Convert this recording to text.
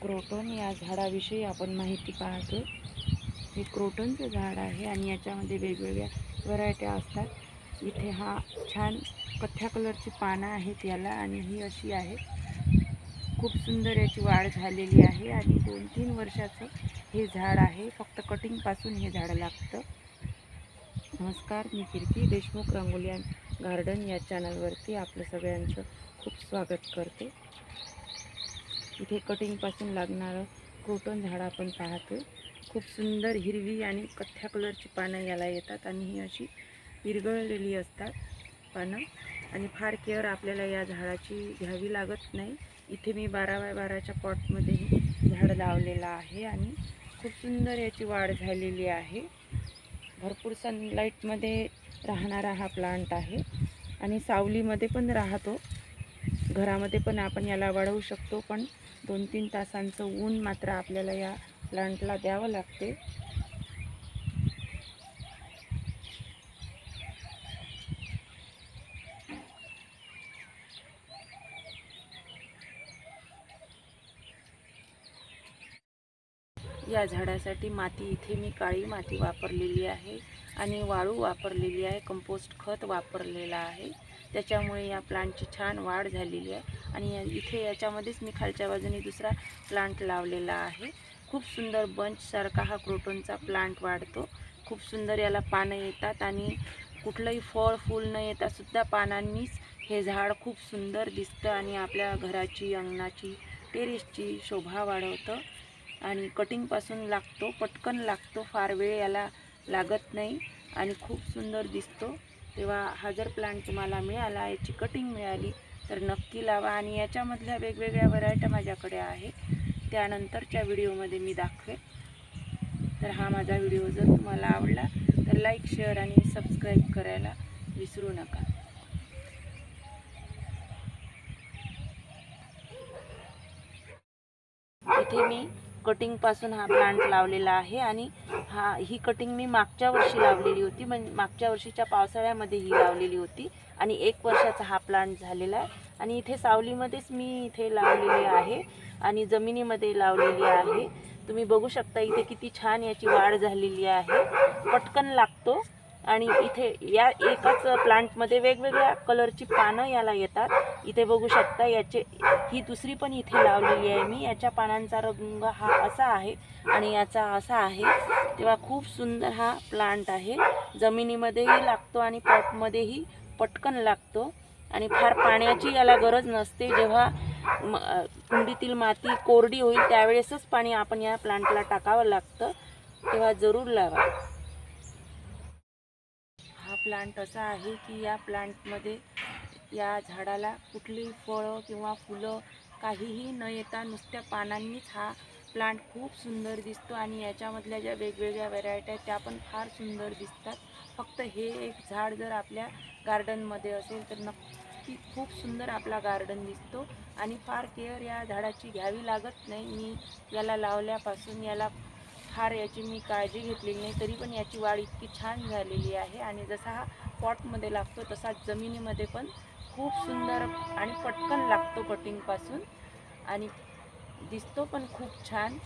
Croton या झाडाविषयी आपण माहिती पाहतो। हे क्रोटनचं झाड आहे आणि याच्यामध्ये वेगवेगळ्या व्हरायट्या असतात। इथे हा छान कथ्या कलरची पानं आहेत याला आणि ही अशी आहे। खूप सुंदर याची वाढ झालेली आहे आणि 2-3 वर्षाचं हे झाड आहे। फक्त कटिंगपासून हे झाड लागतं। नमस्कार, मी कीर्ती देशमुख रंगोली अँड गार्डन या चॅनलवरती आपलं सगळ्यांचं खूप स्वागत करते। इथे कटिंगपासून लागणारं क्रोटन झाड आपण पाहतो। खूप सुंदर हिरवी आणि कथ्या कलरची पानं याला येतात आणि ही अशी विरघळलेली असतात पानं आणि फार केअर आपल्याला या झाडाची घ्यावी लागत नाही। इथे मी 12x12च्या पॉटमध्ये झाड लावलेलं आहे आणि खूप सुंदर याची वाढ झालेली आहे। भरपूर सनलाईटमध्ये राहणारा हा प्लांट आहे आणि सावलीमध्ये पण राहतो। घरामध्ये पण आपण याला वाढवू शकतो, पण 2-3 तासांचं ऊन मात्र आपल्याला या प्लांटला द्यावं लागते। या झाडासाठी माती इथे मी काळी माती वापरलेली आहे आणि वाळू वापरलेली आहे, कंपोस्ट खत वापरलेला आहे। त्याच्यामुळे या प्लांटची छान वाढ झालेली आहे आणि इथे याच्यामध्येच मी खालच्या बाजूने दुसरा प्लांट लावलेला आहे। खूप सुंदर बंचसारखा हा क्रोटनचा प्लांट वाढतो। खूप सुंदर याला पानं येतात आणि कुठलंही फळ फूल न येता सुद्धा पानांनीच हे झाड खूप सुंदर दिसतं आणि आपल्या घराची, अंगणाची, टेरेसची शोभा वाढवतं आणि कटिंगपासून लागतो, पटकन लागतो, फार वेळ याला लागत नाही आणि खूप सुंदर दिसतो। तेव्हा हा जर प्लांट तुम्हाला मिळाला, याची कटिंग मिळाली तर नक्की लावा आणि याच्यामधल्या वेगवेगळ्या व्हरायट्या माझ्याकडे आहे, त्यानंतरच्या व्हिडिओमध्ये मी दाखवेन। तर हा माझा व्हिडिओ जर तुम्हाला आवडला तर लाईक, शेअर आणि सबस्क्राईब करायला विसरू नका। इथे मी कटिंगपासून हा प्लांट लावलेला आहे आणि ही कटिंग मी मागच्या वर्षी लावलेली होती, म्हणजे मागच्या वर्षीच्या पावसाळ्यामध्ये ही लावलेली होती आणि 1 वर्षाचा हा प्लांट झालेला आहे आणि इथे सावलीमध्येच मी इथे लावलेली आहे आणि जमिनीमध्ये लावलेली आहे। तुम्ही बघू शकता इथे किती छान याची वाढ झालेली आहे, पटकन लागतो आणि इथे या एकाच प्लांटमध्ये वेगवेगळ्या कलरची पानं याला येतात। इथे बघू शकता ही दुसरी पण इथे लावलेली आहे मी। याच्या पानांचा रंग हा असा आहे आणि याचा असा आहे। तेव्हा खूप सुंदर हा प्लांट आहे, जमिनीमध्येही लागतो आणि पॉटमध्येही पटकन लागतो आणि फार पाण्याची याला गरज नसते। जेव्हा कुंडीतील माती कोरडी होईल त्यावेळेसच पाणी आपण या प्लांटला टाकावं लागतं, तेव्हा जरूर लावा। हा प्लांट असा आहे की या प्लांटमध्ये या झाडाला कुठलीही फळं किंवा फुलं काहीही न येता नुसत्या पानांनीच हा प्लांट खूप सुंदर दिसतो आणि याच्यामधल्या ज्या वेगवेगळ्या व्हरायट्या त्या पण फार सुंदर दिसतात। फक्त हे एक झाड जर आपल्या गार्डनमध्ये असेल तर नक्की खूप सुंदर आपला गार्डन दिसतो आणि फार केअर या झाडाची घ्यावी लागत नाही। मी याला लावल्यापासून याला फार याची मी काळजी घेतलेली नाही, तरी पण याची वाढ इतकी छान झालेली आहे आणि जसा हा पॉटमध्ये लागतो तसा जमिनीमध्ये पण खूप सुंदर आणि पटकन लागतो कटिंगपासून आणि दिसतो पण खूप छान।